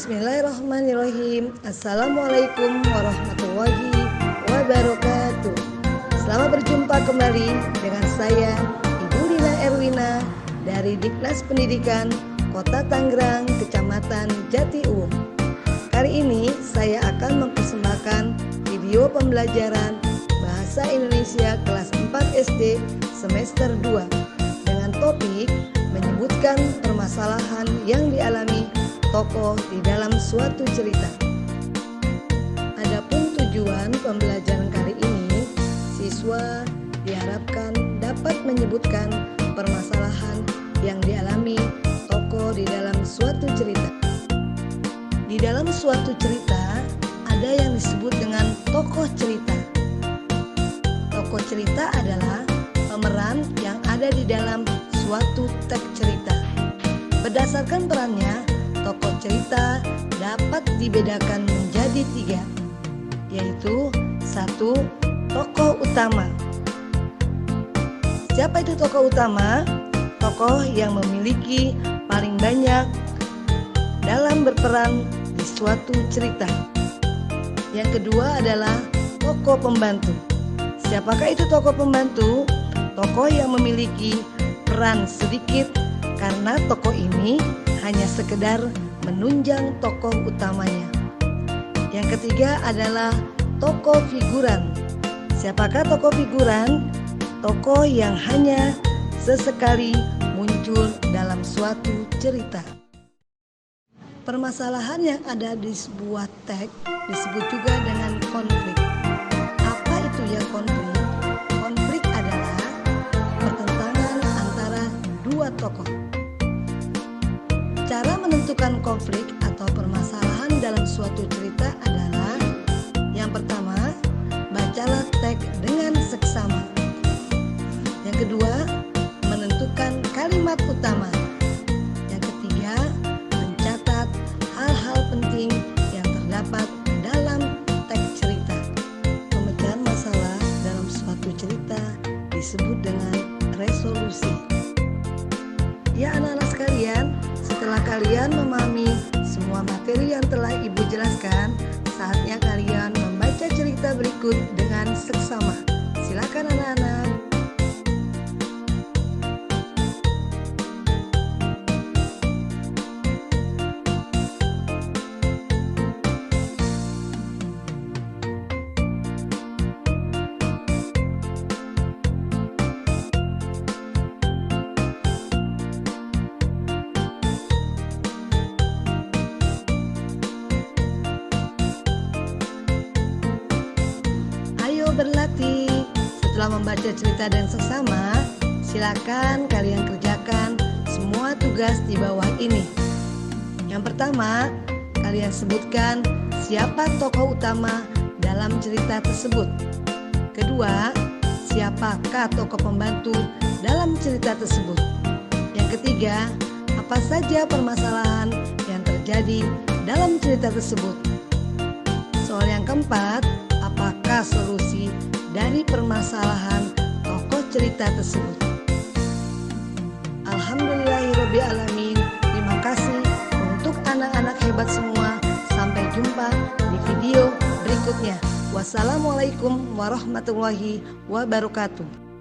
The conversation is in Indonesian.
Bismillahirrahmanirrahim. Assalamualaikum warahmatullahi wabarakatuh. Selamat berjumpa kembali dengan saya Ibu Lina Erwina dari Diknas Pendidikan Kota Tangerang, Kecamatan Jatiuwung. Kali ini saya akan mempersembahkan video pembelajaran Bahasa Indonesia kelas 4 SD semester 2 dengan topik menyebutkan permasalahan yang dialami tokoh di dalam suatu cerita. Adapun tujuan pembelajaran kali ini, siswa diharapkan dapat menyebutkan permasalahan yang dialami tokoh di dalam suatu cerita. Di dalam suatu cerita ada yang disebut dengan tokoh cerita. Tokoh cerita adalah pemeran yang ada di dalam suatu teks cerita. Berdasarkan perannya, tokoh cerita dapat dibedakan menjadi 3, yaitu 1. Tokoh utama. Siapa itu tokoh utama? Tokoh yang memiliki paling banyak dalam berperan di suatu cerita. Yang kedua adalah tokoh pembantu. Siapakah itu tokoh pembantu? Tokoh yang memiliki peran sedikit karena tokoh ini hanya sekedar menunjang tokoh utamanya. Yang ketiga adalah tokoh figuran. Siapakah tokoh figuran? Tokoh yang hanya sesekali muncul dalam suatu cerita. Permasalahan yang ada di sebuah teks disebut juga dengan konflik. Apa itu ya konflik? Konflik adalah pertentangan antara dua tokoh. Cara menentukan konflik atau permasalahan dalam suatu cerita adalah: yang pertama, bacalah teks dengan seksama. Yang kedua, menentukan kalimat utama. Yang ketiga, mencatat hal-hal penting yang terdapat dalam teks cerita. Pemecahan masalah dalam suatu cerita disebut dengan resolusi. Ya anak-anak sekalian, setelah kalian memahami semua materi yang telah Ibu jelaskan, saatnya kalian membaca cerita berikut dengan seksama. Silakan anak-anak. Berlatih. Setelah membaca cerita dan seksama, silakan kalian kerjakan semua tugas di bawah ini. Yang pertama, kalian sebutkan siapa tokoh utama dalam cerita tersebut. Kedua, siapakah tokoh pembantu dalam cerita tersebut. Yang ketiga, apa saja permasalahan yang terjadi dalam cerita tersebut. Soal yang keempat, apakah solusi dari permasalahan tokoh cerita tersebut? Alhamdulillahirrabbilalamin. Terima kasih untuk anak-anak hebat semua. Sampai jumpa di video berikutnya. Wassalamualaikum warahmatullahi wabarakatuh.